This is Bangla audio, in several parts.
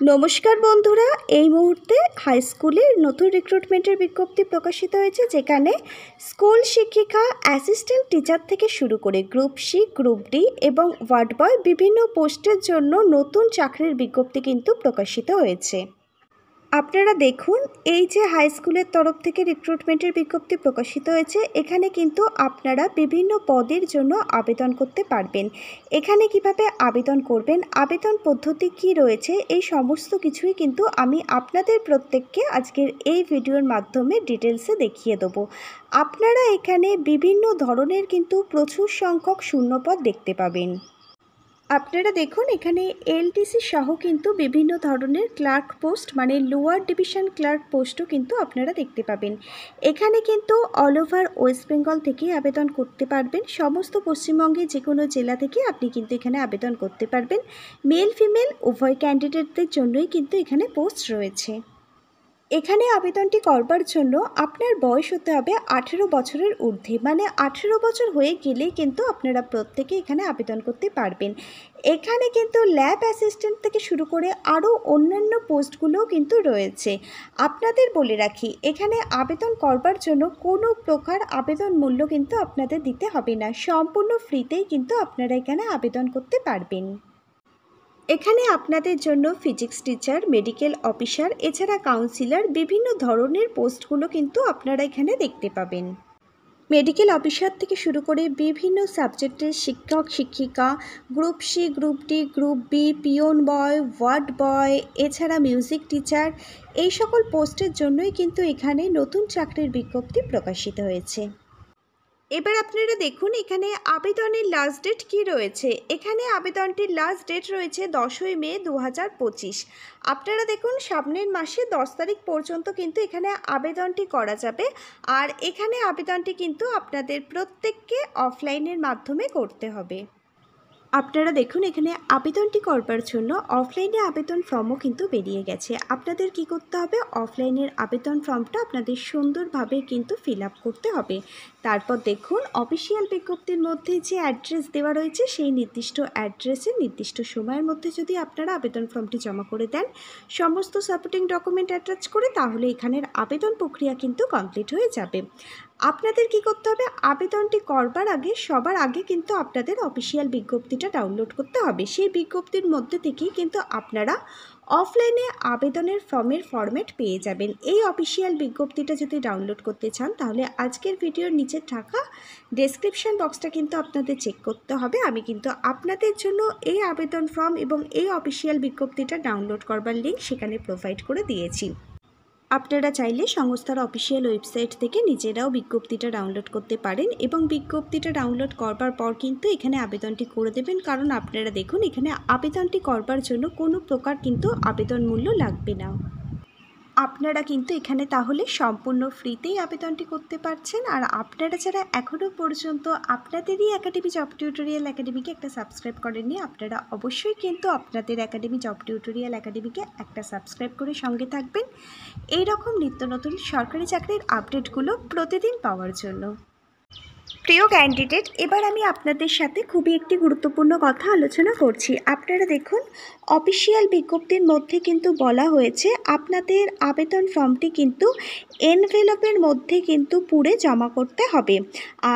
নমস্কার বন্ধুরা, এই মুহূর্তে হাই স্কুলের নতুন রিক্রুটমেন্টের বিজ্ঞপ্তি প্রকাশিত হয়েছে, যেখানে স্কুল শিক্ষিকা, অ্যাসিস্ট্যান্ট টিচার থেকে শুরু করে গ্রুপ সি, গ্রুপ ডি এবং ওয়ার্ড বয় বিভিন্ন পোস্টের জন্য নতুন চাকরির বিজ্ঞপ্তি কিন্তু প্রকাশিত হয়েছে। আপনারা দেখুন, এই যে হাই স্কুলের তরফ থেকে রিক্রুটমেন্টের বিজ্ঞপ্তি প্রকাশিত হয়েছে, এখানে কিন্তু আপনারা বিভিন্ন পদের জন্য আবেদন করতে পারবেন। এখানে কিভাবে আবেদন করবেন, আবেদন পদ্ধতি কি রয়েছে, এই সমস্ত কিছুই কিন্তু আমি আপনাদের প্রত্যেককে আজকের এই ভিডিওর মাধ্যমে ডিটেলসে দেখিয়ে দেবো। আপনারা এখানে বিভিন্ন ধরনের কিন্তু প্রচুর সংখ্যক শূন্যপদ দেখতে পাবেন। আপনারা দেখুন, এখানে এলটিসি সহ কিন্তু বিভিন্ন ধরনের ক্লার্ক পোস্ট, মানে লোয়ার ডিভিশন ক্লার্ক পোস্টও কিন্তু আপনারা দেখতে পাবেন। এখানে কিন্তু অল ওভার ওয়েস্ট বেঙ্গল থেকে আবেদন করতে পারবেন। সমস্ত পশ্চিমবঙ্গের যে কোনো জেলা থেকে আপনি কিন্তু এখানে আবেদন করতে পারবেন। মেল ফিমেল উভয় ক্যান্ডিডেটদের জন্যই কিন্তু এখানে পোস্ট রয়েছে। এখানে আবেদনটি করবার জন্য আপনার বয়স হতে হবে 18 বছরের ঊর্ধ্বে, মানে 18 বছর হয়ে গেলেই কিন্তু আপনারা প্রত্যেকে এখানে আবেদন করতে পারবেন। এখানে কিন্তু ল্যাব অ্যাসিস্ট্যান্ট থেকে শুরু করে আরও অন্যান্য পোস্টগুলোও কিন্তু রয়েছে। আপনাদের বলে রাখি, এখানে আবেদন করবার জন্য কোনো প্রকার আবেদন মূল্য কিন্তু আপনাদের দিতে হবে না, সম্পূর্ণ ফ্রিতেই কিন্তু আপনারা এখানে আবেদন করতে পারবেন। এখানে আপনাদের জন্য ফিজিক্স টিচার, মেডিকেল অফিসার, এছাড়া কাউন্সিলর, বিভিন্ন ধরনের পোস্টগুলো কিন্তু আপনারা এখানে দেখতে পাবেন। মেডিকেল অফিসার থেকে শুরু করে বিভিন্ন সাবজেক্টের শিক্ষক শিক্ষিকা, group C, group D, group B, peon boy, ward boy, এছাড়া মিউজিক টিচার, এই সকল পোস্টের জন্যই কিন্তু এখানে নতুন চাকরির বিজ্ঞপ্তি প্রকাশিত হয়েছে। এবার আপনারা দেখুন, এখানে আবেদনের লাস্ট ডেট কি রয়েছে। এখানে আবেদনটির লাস্ট ডেট রয়েছে 10ই মে 2025। আপনারা দেখুন, সামনের মাসে 10 তারিখ পর্যন্ত কিন্তু এখানে আবেদনটি করা যাবে। আর এখানে আবেদনটি কিন্তু আপনাদের প্রত্যেককে অফলাইনের মাধ্যমে করতে হবে। আপনারা দেখুন, এখানে আবেদনটি করবার জন্য অফলাইনে আবেদন ফর্মও কিন্তু বেরিয়ে গেছে। আপনাদের কি করতে হবে, অফলাইনের আবেদন ফর্মটা আপনাদের সুন্দরভাবে কিন্তু ফিল আপ করতে হবে। তারপর দেখুন, অফিসিয়াল বিজ্ঞপ্তির মধ্যে যে অ্যাড্রেস দেওয়া রয়েছে, সেই নির্দিষ্ট অ্যাড্রেসে নির্দিষ্ট সময়ের মধ্যে যদি আপনারা আবেদন ফর্মটি জমা করে দেন, সমস্ত সাপোর্টিং ডকুমেন্ট অ্যাটাচ করে, তাহলে এখানের আবেদন প্রক্রিয়া কিন্তু কমপ্লিট হয়ে যাবে। আপনাদের কি করতে হবে, আবেদনটি করবার আগে সবার আগে কিন্তু আপনাদের অফিসিয়াল বিজ্ঞপ্তিটা ডাউনলোড করতে হবে। সেই বিজ্ঞপ্তির মধ্যে থেকেই কিন্তু আপনারা অফলাইনে আবেদনের ফর্মের ফরম্যাট পেয়ে যাবেন। এই অফিসিয়াল বিজ্ঞপ্তিটা যদি ডাউনলোড করতে চান, তাহলে আজকের ভিডিওর নিচে থাকা ডেসক্রিপশন বক্সটা কিন্তু আপনাদের চেক করতে হবে। আমি কিন্তু আপনাদের জন্য এই আবেদন ফর্ম এবং এই অফিসিয়াল বিজ্ঞপ্তিটা ডাউনলোড করবার লিঙ্ক সেখানে প্রোভাইড করে দিয়েছি। আপনারা চাইলে সংস্থার অফিসিয়াল ওয়েবসাইট থেকে নিজেরাও বিজ্ঞপ্তিটা ডাউনলোড করতে পারেন এবং বিজ্ঞপ্তিটা ডাউনলোড করবার পর কিন্তু এখানে আবেদনটি করে দেবেন। কারণ আপনারা দেখুন, এখানে আবেদনটি করবার জন্য কোনো প্রকার কিন্তু আবেদন মূল্য লাগবে না। আপনারা কিন্তু এখানে তাহলে সম্পূর্ণ ফ্রিতেই আবেদনটি করতে পারছেন। আর আপনারা যারা এখনও পর্যন্ত আপনাদেরই একাডেমি জব টিউটোরিয়াল একাডেমিকে একটা সাবস্ক্রাইব করেননি, আপনারা অবশ্যই কিন্তু আপনাদের একাডেমি জব টিউটোরিয়াল একাডেমিকে একটা সাবস্ক্রাইব করে সঙ্গে থাকবেন, এই রকম নিত্য নতুন সরকারি চাকরির আপডেটগুলো প্রতিদিন পাওয়ার জন্য। প্রিয় ক্যান্ডিডেট, এবার আমি আপনাদের সাথে খুবই একটি গুরুত্বপূর্ণ কথা আলোচনা করছি। আপনারা দেখুন, অফিসিয়াল বিজ্ঞপ্তির মধ্যে কিন্তু বলা হয়েছে আপনাদের আবেদন ফর্মটি কিন্তু এনভেলপের মধ্যে কিন্তু পুড়ে জমা করতে হবে।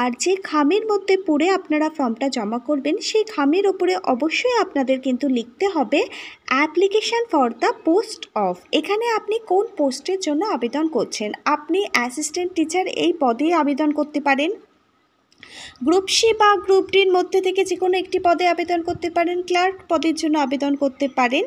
আর যে খামের মধ্যে পুড়ে আপনারা ফর্মটা জমা করবেন, সেই খামের ওপরে অবশ্যই আপনাদের কিন্তু লিখতে হবে application for the post of. এখানে আপনি কোন পোস্টের জন্য আবেদন করছেন। আপনি অ্যাসিস্ট্যান্ট টিচার এই পদে আবেদন করতে পারেন, গ্রুপ সি বা গ্রুপ ডির মধ্যে থেকে যে কোনো একটি পদে আবেদন করতে পারেন, ক্লার্ক পদের জন্য আবেদন করতে পারেন।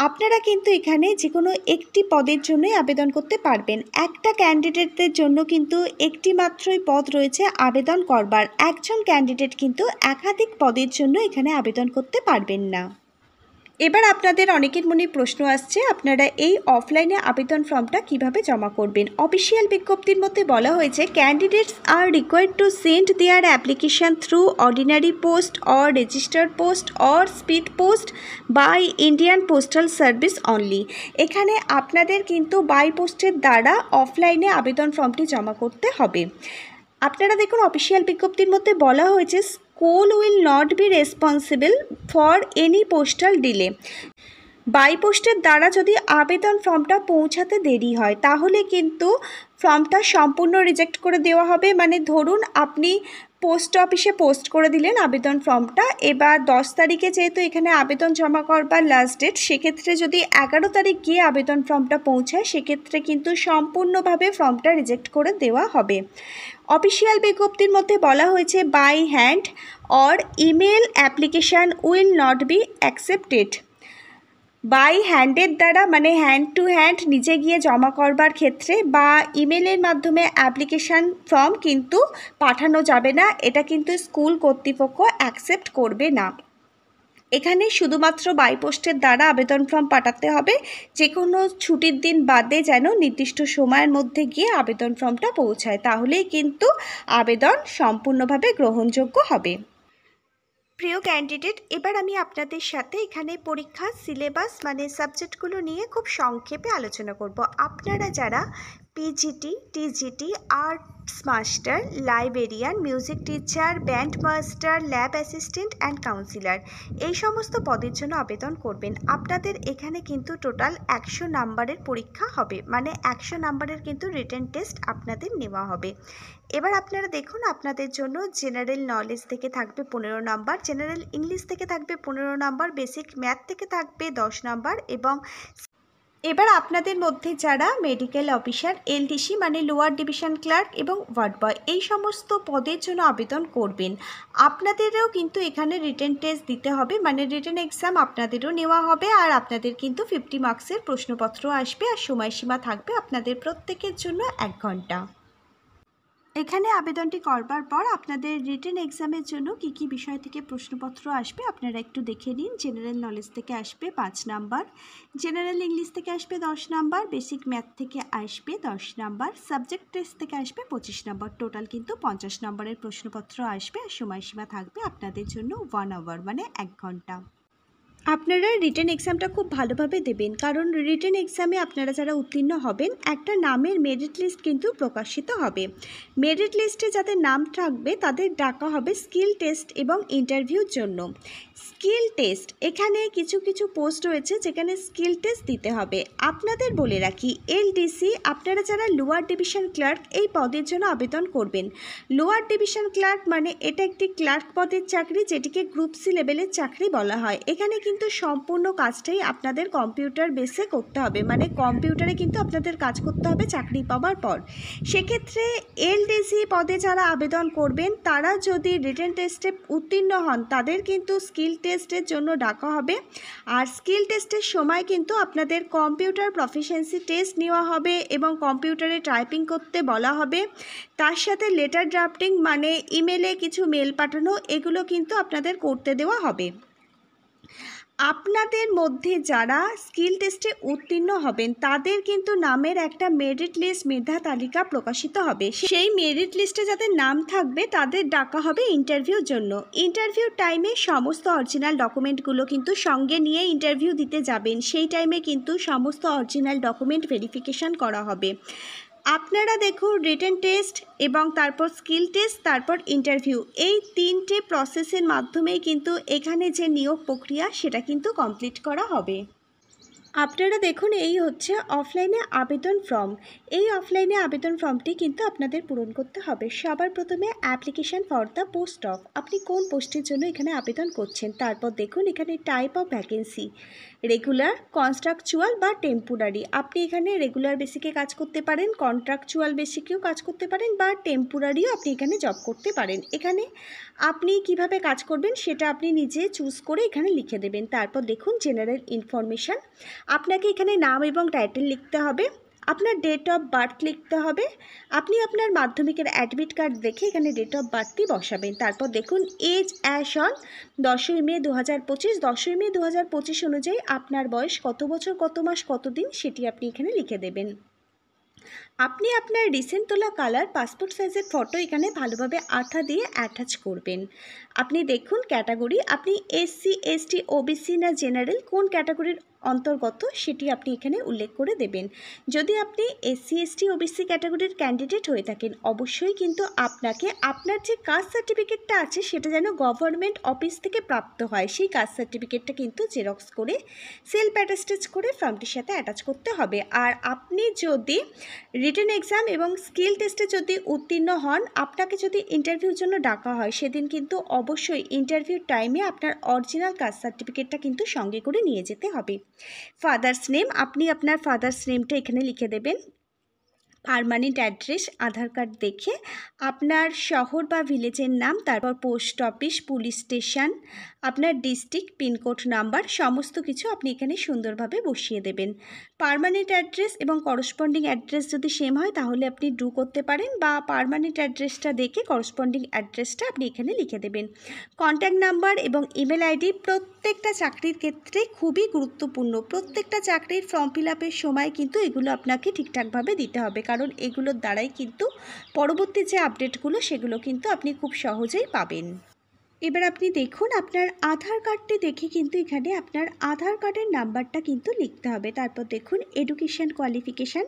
আপনারা কিন্তু এখানে যে কোনো একটি পদের জন্যই আবেদন করতে পারবেন। একটা ক্যান্ডিডেটদের জন্য কিন্তু একটি মাত্রই পদ রয়েছে আবেদন করবার। একজন ক্যান্ডিডেট কিন্তু একাধিক পদের জন্য এখানে আবেদন করতে পারবেন না। এবার আপনাদের অনেকের মনে প্রশ্ন আসছে, আপনারা এই অফলাইনে আবেদন ফর্মটা কিভাবে জমা করবেন। অফিসিয়াল বিজ্ঞপ্তির মধ্যে বলা হয়েছে, candidates are required to send their application through ordinary post or registered post or speed post by Indian postal service only. এখানে আপনাদের কিন্তু বাই পোস্টের দ্বারা অফলাইনে আবেদন ফর্মটি জমা করতে হবে। আপনারা দেখুন, অফিসিয়াল বিজ্ঞপ্তির মধ্যে বলা হয়েছে, school will not be responsible for any postal delay. By পোস্টের দ্বারা যদি আবেদন ফর্মটা পৌঁছাতে দেরি হয় তাহলে কিন্তু ফর্মটা সম্পূর্ণ রিজেক্ট করে দেওয়া হবে। মানে ধরুন আপনি পোস্ট অফিসে পোস্ট করে দিলেন আবেদন ফর্মটা, এবার 10 তারিখে যেহেতু এখানে আবেদন জমা করবার লাস্ট ডেট, সেক্ষেত্রে যদি 11 তারিখ গিয়ে আবেদন ফর্মটা পৌঁছায় সেক্ষেত্রে কিন্তু সম্পূর্ণভাবে ফর্মটা রিজেক্ট করে দেওয়া হবে। অফিসিয়াল বিজ্ঞপ্তির মধ্যে বলা হয়েছে by hand or email application will not be accepted. By হ্যান্ডের দ্বারা মানে হ্যান্ড টু হ্যান্ড নিজে গিয়ে জমা করবার ক্ষেত্রে বা ইমেলের মাধ্যমে অ্যাপ্লিকেশান ফর্ম কিন্তু পাঠানো যাবে না, এটা কিন্তু স্কুল কর্তৃপক্ষ অ্যাকসেপ্ট করবে না। এখানে শুধুমাত্র বাই পোস্টের দ্বারা আবেদন ফর্ম পাঠাতে হবে, যে কোনো ছুটির দিন বাদে যেন নির্দিষ্ট সময়ের মধ্যে গিয়ে আবেদন ফর্মটা পৌঁছায়, তাহলেই কিন্তু আবেদন সম্পূর্ণভাবে গ্রহণযোগ্য হবে। প্রিয় ক্যান্ডিডেট, এবার আমি আপনাদের সাথে এখানে পরীক্ষার সিলেবাস মানে সাবজেক্টগুলো নিয়ে খুব সংক্ষেপে আলোচনা করব। আপনারা যারা PGT, TGT, arts master, librarian, music teacher, band master, lab assistant and councillor এই সমস্ত পদের জন্য আবেদন করবেন, আপনাদের এখানে কিন্তু টোটাল 100 নাম্বারের পরীক্ষা হবে, মানে 100 নাম্বারের কিন্তু রিটেন টেস্ট আপনাদের নেওয়া হবে। এবার আপনারা দেখুন, আপনাদের জন্য জেনারেল নলেজ থেকে থাকবে 15 নাম্বার, জেনারেল ইংলিশ থেকে থাকবে 15 নাম্বার, বেসিক ম্যাথ থেকে থাকবে 10 নাম্বার এবং এবার আপনাদের মধ্যে যারা মেডিকেল অফিসার, এলডিসি মানে লোয়ার ডিভিশন ক্লার্ক এবং ওয়ার্ড বয় এই সমস্ত পদের জন্য আবেদন করবেন, আপনাদেরও কিন্তু এখানে রিটেন টেস্ট দিতে হবে, মানে রিটেন এক্সাম আপনাদেরও নেওয়া হবে আর আপনাদের কিন্তু 50 মার্কসের প্রশ্নপত্র আসবে আর সময়সীমা থাকবে আপনাদের প্রত্যেকের জন্য 1 ঘন্টা। এখানে আবেদনটি করবার পর আপনাদের রিটেন এক্সামের জন্য কী কী বিষয় থেকে প্রশ্নপত্র আসবে আপনারা একটু দেখে নিন। জেনারেল নলেজ থেকে আসবে 5 নাম্বার, জেনারেল ইংলিশ থেকে আসবে 10 নাম্বার, বেসিক ম্যাথ থেকে আসবে 10 নাম্বার, সাবজেক্ট টেস্ট থেকে আসবে 25 নাম্বার, টোটাল কিন্তু 50 নাম্বারের প্রশ্নপত্র আসবে আর সময়সীমা থাকবে আপনাদের জন্য 1 আওয়ার মানে 1 ঘন্টা। আপনারা রিটেন এক্সামটা খুব ভালোভাবে দেবেন, কারণ রিটেন এক্সামে আপনারা যারা উত্তীর্ণ হবেন একটা নামের মেরিট লিস্ট কিন্তু প্রকাশিত হবে। মেরিট লিস্টে যাদের নাম থাকবে তাদের ডাকা হবে স্কিল টেস্ট এবং ইন্টারভিউর জন্য। স্কিল টেস্ট, এখানে কিছু কিছু পোস্ট রয়েছে যেখানে স্কিল টেস্ট দিতে হবে। আপনাদের বলে রাখি, এলডিসি আপনারা যারা লোয়ার ডিভিশন ক্লার্ক এই পদের জন্য আবেদন করবেন। লোয়ার ডিভিশন ক্লার্ক মানে এটা একটি ক্লার্ক পদের চাকরি, যেটিকে গ্রুপ সি লেভেলের চাকরি বলা হয়। এখানে কিন্তু সম্পূর্ণ কাজটাই আপনাদের কম্পিউটার বেসে করতে হবে, মানে কম্পিউটারে কিন্তু আপনাদের কাজ করতে হবে চাকরি পাওয়ার পর। সেক্ষেত্রে এলডিসি পদে যারা আবেদন করবেন তারা যদি রিটেন টেস্টে উত্তীর্ণ হন তাদের কিন্তু স্কিল টেস্টের জন্য ডাকা হবে, আর স্কিল টেস্টের সময় কিন্তু আপনাদের কম্পিউটার প্রফিসিয়েন্সি টেস্ট নেওয়া হবে এবং কম্পিউটারে টাইপিং করতে বলা হবে, তার সাথে লেটার ড্রাফটিং মানে ইমেলে কিছু মেল পাঠানো এগুলো কিন্তু আপনাদের করতে দেওয়া হবে। আপনাদের মধ্যে যারা স্কিল টেস্টে উত্তীর্ণ হবেন তাদের কিন্তু নামের একটা মেরিট লিস্ট মেধা তালিকা প্রকাশিত হবে, সেই মেরিট লিস্টে যাদের নাম থাকবে তাদের ডাকা হবে ইন্টারভিউর জন্য। ইন্টারভিউ টাইমে সমস্ত অরিজিনাল ডকুমেন্টগুলো কিন্তু সঙ্গে নিয়ে ইন্টারভিউ দিতে যাবেন, সেই টাইমে কিন্তু সমস্ত অরিজিনাল ডকুমেন্ট ভেরিফিকেশান করা হবে। আপনারা দেখুন রিটেন টেস্ট এবং তারপর স্কিল টেস্ট তারপর ইন্টারভিউ এই 3টে প্রসেসের মাধ্যমেই কিন্তু এখানে যে নিয়োগ প্রক্রিয়া সেটা কিন্তু কমপ্লিট করা হবে। আপনারা দেখুন এই হচ্ছে অফলাইনে আবেদন ফর্ম। এই অফলাইনে আবেদন ফর্মটি কিন্তু আপনাদের পূরণ করতে হবে। সবার প্রথমে application for the post of, আপনি কোন পোস্টের জন্য এখানে আবেদন করছেন। তারপর দেখুন এখানে type of vacancy, regular, contractual বা টেম্পোরারি। আপনি এখানে রেগুলার বেসিকে কাজ করতে পারেন, কন্ট্রাকচুয়াল বেসিকেও কাজ করতে পারেন বা টেম্পোরারিও আপনি এখানে জব করতে পারেন। এখানে আপনি কিভাবে কাজ করবেন সেটা আপনি নিজে চুজ করে এখানে লিখে দেবেন। তারপর দেখুন জেনারেল ইনফরমেশান, আপনাকে এখানে নাম এবং টাইটেল লিখতে হবে, আপনার ডেট অফ বার্থ লিখতে হবে, আপনি আপনার মাধ্যমিকের অ্যাডমিট কার্ড দেখে এখানে ডেট অফ বার্থটি বসাবেন। তারপর দেখুন এজ অ্যাশ অন 10ই মে 2025, 10ই মে 2025 অনুযায়ী আপনার বয়স কত বছর কত মাস কত দিন সেটি আপনি এখানে লিখে দেবেন। আপনি আপনার রিসেন্ট তোলা কালার পাসপোর্ট সাইজের ফটো এখানে ভালোভাবে আঠা দিয়ে অ্যাটাচ করবেন। আপনি দেখুন ক্যাটাগরি, আপনি এসসি, এসটি, ওবিসি না জেনারেল কোন ক্যাটাগরির অন্তর্গত সেটি আপনি এখানে উল্লেখ করে দেবেন। যদি আপনি SC ST OBC ক্যাটাগরির ক্যান্ডিডেট হয়ে থাকেন, অবশ্যই কিন্তু আপনাকে আপনার যে কাস্ট সার্টিফিকেটটা আছে সেটা যেন গভর্নমেন্ট অফিস থেকে প্রাপ্ত হয়, সেই কাস্ট সার্টিফিকেটটা কিন্তু জেরক্স করে সেলফ অ্যাটাস্টেজ করে ফর্মটির সাথে অ্যাটাচ করতে হবে। আর আপনি যদি রিটেন এক্সাম এবং স্কিল টেস্টে যদি উত্তীর্ণ হন, আপনাকে যদি ইন্টারভিউর জন্য ডাকা হয়, সেদিন কিন্তু অবশ্যই ইন্টারভিউ টাইমে আপনার অরিজিনাল কাস্ট সার্টিফিকেটটা কিন্তু সঙ্গে করে নিয়ে যেতে হবে। ফাদার্স নেম, আপনি আপনার ফাদার্স নেমটা এখানে লিখে দেবেন। পার্মানেন্ট অ্যাড্রেস, আধার কার্ড দেখে আপনার শহর বা ভিলেজের নাম, তারপর পোস্ট অফিস, পুলিশ স্টেশন, আপনার ডিস্ট্রিক্ট, পিনকোড নাম্বার, সমস্ত কিছু আপনি এখানে সুন্দরভাবে বসিয়ে দেবেন। পার্মানেন্ট অ্যাড্রেস এবং করসপন্ডিং অ্যাড্রেস যদি সেম হয় তাহলে আপনি ডু করতে পারেন, বা পার্মানেন্ট অ্যাড্রেসটা দেখে করসপন্ডিং অ্যাড্রেসটা আপনি এখানে লিখে দেবেন। কন্ট্যাক্ট নাম্বার এবং ইমেল আইডি প্রত্যেকটা চাকরির ক্ষেত্রে খুবই গুরুত্বপূর্ণ। প্রত্যেকটা চাকরির ফর্ম ফিল আপের সময় কিন্তু এগুলো আপনাকে ঠিকঠাকভাবে দিতে হবে, কারণ এগুলোর দ্বারাই কিন্তু পরবর্তী যে আপডেটগুলো সেগুলো কিন্তু আপনি খুব সহজেই পাবেন। এবার আপনি দেখুন, আপনার আধার কার্ডটি দেখে কিন্তু এখানে আপনার আধার কার্ডের নাম্বারটা কিন্তু লিখতে হবে। তারপর দেখুন এডুকেশান কোয়ালিফিকেশান,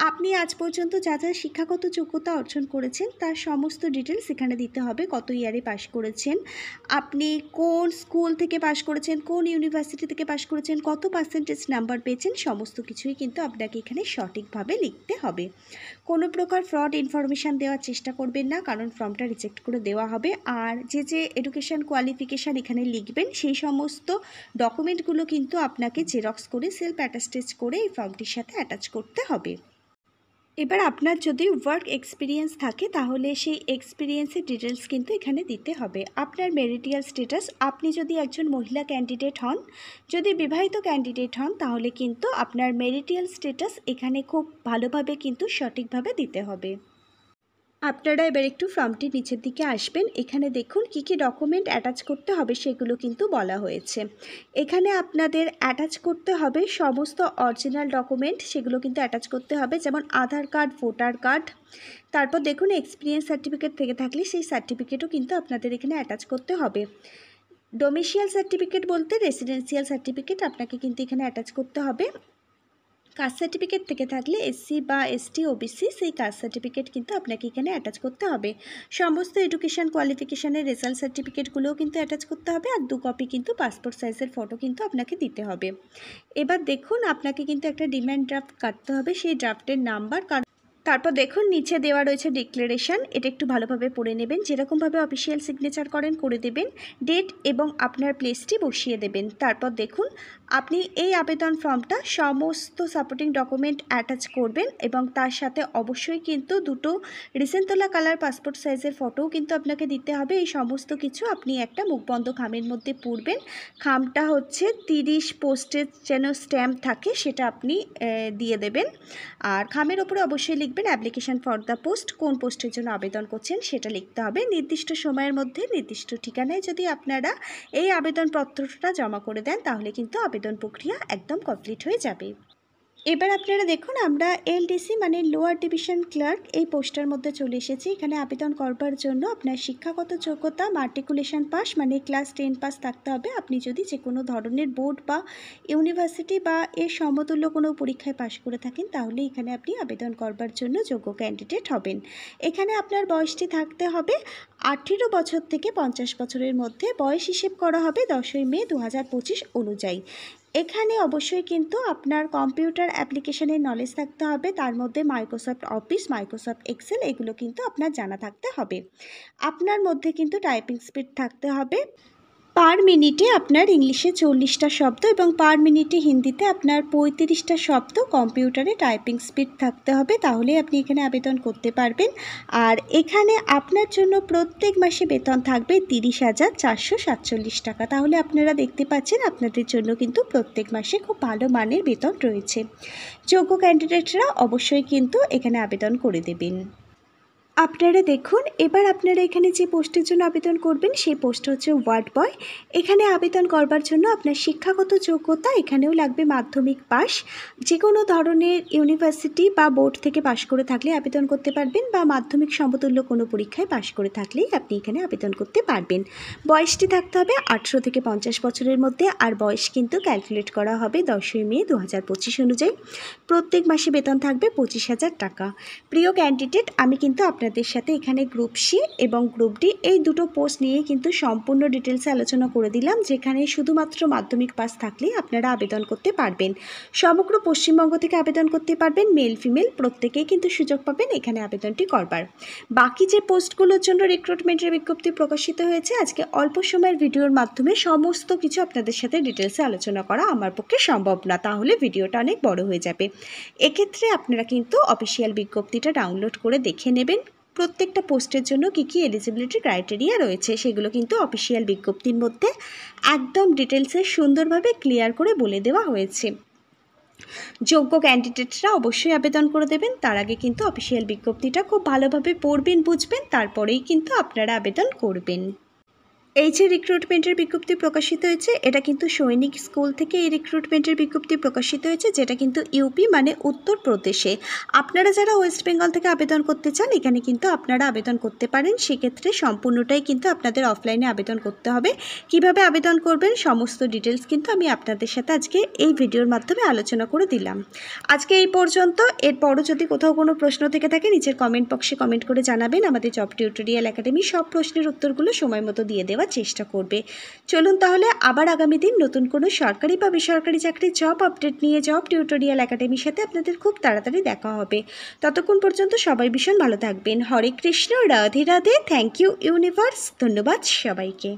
আপনি আজ পর্যন্ত যা যা শিক্ষাগত যোগ্যতা অর্জন করেছেন তার সমস্ত ডিটেলস এখানে দিতে হবে। কত ইয়ারে পাশ করেছেন, আপনি কোন স্কুল থেকে পাশ করেছেন, কোন ইউনিভার্সিটি থেকে পাশ করেছেন, কত পার্সেন্টেজ নাম্বার পেয়েছেন, সমস্ত কিছুই কিন্তু আপনাকে এখানে সঠিকভাবে লিখতে হবে। কোনো প্রকার ফ্রড ইনফরমেশান দেওয়ার চেষ্টা করবেন না, কারণ ফর্মটা রিজেক্ট করে দেওয়া হবে। আর যে এডুকেশান কোয়ালিফিকেশান এখানে লিখবেন সেই সমস্ত ডকুমেন্টগুলো কিন্তু আপনাকে জেরক্স করে সেলফ অ্যাটাস্টেজ করে এই ফর্মটির সাথে অ্যাটাচ করতে হবে। এবার আপনার যদি ওয়ার্ক এক্সপিরিয়েন্স থাকে তাহলে সেই এক্সপিরিয়েন্সের ডিটেলস কিন্তু এখানে দিতে হবে। আপনার মেরিটিয়াল স্ট্যাটাস, আপনি যদি একজন মহিলা ক্যান্ডিডেট হন, যদি বিবাহিত ক্যান্ডিডেট হন তাহলে কিন্তু আপনার মেরিটিয়াল স্ট্যাটাস এখানে খুব ভালোভাবে কিন্তু সঠিকভাবে দিতে হবে। আপনারা এবার একটু ফর্মটির নিচের দিকে আসবেন। এখানে দেখুন কী কী ডকুমেন্ট অ্যাটাচ করতে হবে সেগুলো কিন্তু বলা হয়েছে। এখানে আপনাদের অ্যাটাচ করতে হবে সমস্ত অরিজিনাল ডকুমেন্ট, সেগুলো কিন্তু অ্যাটাচ করতে হবে, যেমন আধার কার্ড, ভোটার কার্ড। তারপর দেখুন এক্সপিরিয়েন্স সার্টিফিকেট থেকে থাকলে সেই সার্টিফিকেটও কিন্তু আপনাদের এখানে অ্যাটাচ করতে হবে। ডোমিসিয়াল সার্টিফিকেট বলতে রেসিডেন্সিয়াল সার্টিফিকেট আপনাকে কিন্তু এখানে অ্যাটাচ করতে হবে। কাস্ট সার্টিফিকেট থেকে থাকলে SC বা ST OBC সেই কাস্ট সার্টিফিকেট কিন্তু আপনাকে এখানে অ্যাটাচ করতে হবে। সমস্ত এডুকেশান কোয়ালিফিকেশানের রেজাল্ট সার্টিফিকেটগুলোও কিন্তু অ্যাটাচ করতে হবে, আর 2 কপি কিন্তু পাসপোর্ট সাইজের ফটো কিন্তু আপনাকে দিতে হবে। এবার দেখুন আপনাকে কিন্তু একটা ডিম্যান্ড ড্রাফট কাটতে হবে, সেই ড্রাফটের নাম্বার। তারপর দেখুন নিচে দেওয়া রয়েছে ডিক্লারেশন, এটা একটু ভালোভাবে পড়ে নেবেন। যেরকমভাবে অফিসিয়াল সিগনেচার করেন করে দেবেন, ডেট এবং আপনার প্লেসটি বসিয়ে দেবেন। তারপর দেখুন আপনি এই আবেদন ফর্মটা সমস্ত সাপোর্টিং ডকুমেন্ট অ্যাটাচ করবেন, এবং তার সাথে অবশ্যই কিন্তু 2টো রিসেন্ট তোলা কালার পাসপোর্ট সাইজের ফটোও কিন্তু আপনাকে দিতে হবে। এই সমস্ত কিছু আপনি একটা মুখবন্ধ খামের মধ্যে পুরবেন। খামটা হচ্ছে 30 পোস্টের যেন স্ট্যাম্প থাকে সেটা আপনি দিয়ে দেবেন। আর খামের ওপরে অবশ্যই লিখবেন অ্যাপ্লিকেশান ফর দ্য পোস্ট, কোন পোস্টের জন্য আবেদন করছেন সেটা লিখতে হবে। নির্দিষ্ট সময়ের মধ্যে নির্দিষ্ট ঠিকানায় যদি আপনারা এই আবেদনপত্রটা জমা করে দেন তাহলে কিন্তু আবেদন প্রক্রিয়া একদম কমপ্লিট হয়ে যাবে। এবার আপনারা দেখুন আমরা LDC মানে লোয়ার ডিভিশন ক্লার্ক এই পোস্টের মধ্যে চলে এসেছি। এখানে আবেদন করবার জন্য আপনার শিক্ষাগত যোগ্যতা মাট্রিকুলেশন পাস মানে ক্লাস 10 পাস থাকতে হবে। আপনি যদি যে কোনো ধরনের বোর্ড বা ইউনিভার্সিটি বা এর সমতুল্য কোনো পরীক্ষায় পাশ করে থাকেন তাহলে এখানে আপনি আবেদন করবার জন্য যোগ্য ক্যান্ডিডেট হবেন। এখানে আপনার বয়সটি থাকতে হবে 18 বছর থেকে 50 বছরের মধ্যে। বয়স হিসেব করা হবে 10ই মে 2025 অনুযায়ী। এখানে অবশ্যই কিন্তু আপনার কম্পিউটার অ্যাপ্লিকেশনের নলেজ থাকতে হবে, তার মধ্যে মাইক্রোসফট অফিস, মাইক্রোসফট এক্সেল এগুলো কিন্তু আপনার জানা থাকতে হবে। আপনার মধ্যে কিন্তু টাইপিং স্পিড থাকতে হবে। পার মিনিটে আপনার ইংলিশে 40টা শব্দ এবং পার মিনিটে হিন্দিতে আপনার 35টা শব্দ কম্পিউটারে টাইপিং স্পিড থাকতে হবে, তাহলে আপনি এখানে আবেদন করতে পারবেন। আর এখানে আপনার জন্য প্রত্যেক মাসে বেতন থাকবে 30,447 টাকা। তাহলে আপনারা দেখতে পাচ্ছেন আপনাদের জন্য কিন্তু প্রত্যেক মাসে খুব ভালো মানের বেতন রয়েছে। যোগ্য ক্যান্ডিডেটরা অবশ্যই কিন্তু এখানে আবেদন করে দেবেন। আপনারা দেখুন, এবার আপনারা এখানে যে পোস্টের জন্য আবেদন করবেন সেই পোস্ট হচ্ছে ওয়ার্ড বয়। এখানে আবেদন করবার জন্য আপনার শিক্ষাগত যোগ্যতা এখানেও লাগবে মাধ্যমিক পাস। যে কোনো ধরনের ইউনিভার্সিটি বা বোর্ড থেকে পাশ করে থাকলে আবেদন করতে পারবেন, বা মাধ্যমিক সমতুল্য কোনো পরীক্ষায় পাশ করে থাকলেই আপনি এখানে আবেদন করতে পারবেন। বয়সটি থাকতে হবে 18 থেকে 50 বছরের মধ্যে, আর বয়স কিন্তু ক্যালকুলেট করা হবে 10ই মে 2025 অনুযায়ী। প্রত্যেক মাসে বেতন থাকবে 25,000 টাকা। প্রিয় ক্যান্ডিডেট, আমি কিন্তু আপনাদের সাথে এখানে গ্রুপ সি এবং গ্রুপ ডি এই দুটো পোস্ট নিয়ে কিন্তু সম্পূর্ণ ডিটেলসে আলোচনা করে দিলাম, যেখানে শুধুমাত্র মাধ্যমিক পাস থাকলেই আপনারা আবেদন করতে পারবেন। সমগ্র পশ্চিমবঙ্গ থেকে আবেদন করতে পারবেন, মেল ফিমেল প্রত্যেকেই কিন্তু সুযোগ পাবেন এখানে আবেদনটি করবার। বাকি যে পোস্টগুলোর জন্য রিক্রুটমেন্টের বিজ্ঞপ্তি প্রকাশিত হয়েছে, আজকে অল্প সময়ের ভিডিওর মাধ্যমে সমস্ত কিছু আপনাদের সাথে ডিটেলসে আলোচনা করা আমার পক্ষে সম্ভব না, তাহলে ভিডিওটা অনেক বড় হয়ে যাবে। এক্ষেত্রে আপনারা কিন্তু অফিসিয়াল বিজ্ঞপ্তিটা ডাউনলোড করে দেখে নেবেন। প্রত্যেকটা পোস্টের জন্য কী কী এলিজিবিলিটি ক্রাইটেরিয়া রয়েছে সেগুলো কিন্তু অফিসিয়াল বিজ্ঞপ্তির মধ্যে একদম ডিটেলসে সুন্দরভাবে ক্লিয়ার করে বলে দেওয়া হয়েছে। যোগ্য ক্যান্ডিডেটরা অবশ্যই আবেদন করে দেবেন। তার আগে কিন্তু অফিসিয়াল বিজ্ঞপ্তিটা খুব ভালোভাবে পড়বেন, বুঝবেন, তারপরেই কিন্তু আপনারা আবেদন করবেন। এই যে রিক্রুটমেন্টের বিজ্ঞপ্তি প্রকাশিত হয়েছে, এটা কিন্তু সৈনিক স্কুল থেকে এই রিক্রুটমেন্টের বিজ্ঞপ্তি প্রকাশিত হয়েছে, যেটা কিন্তু ইউপি মানে উত্তরপ্রদেশে। আপনারা যারা ওয়েস্ট বেঙ্গল থেকে আবেদন করতে চান, এখানে কিন্তু আপনারা আবেদন করতে পারেন। সেক্ষেত্রে সম্পূর্ণটাই কিন্তু আপনাদের অফলাইনে আবেদন করতে হবে। কিভাবে আবেদন করবেন সমস্ত ডিটেলস কিন্তু আমি আপনাদের সাথে আজকে এই ভিডিওর মাধ্যমে আলোচনা করে দিলাম। আজকে এই পর্যন্ত। এরপরও যদি কোথাও কোনো প্রশ্ন থেকে থাকে, নিচের কমেন্ট বক্সে কমেন্ট করে জানাবেন। আমাদের জব টিউটোরিয়াল একাডেমি সব প্রশ্নের উত্তরগুলো সময় মতো দিয়ে দেওয়ার চেষ্টা করবে। চলুন তাহলে আবার আগামী দিন নতুন কোনো সরকারি বা বেসরকারি চাকরির জব আপডেট নিয়ে জব টিউটোরিয়াল একাডেমির সাথে আপনাদের খুব তাড়াতাড়ি দেখা হবে। ততক্ষণ পর্যন্ত সবাই ভীষণ ভালো থাকবেন। Hare Krishna, Radhe Radhe. Thank you universe. ধন্যবাদ সবাইকে।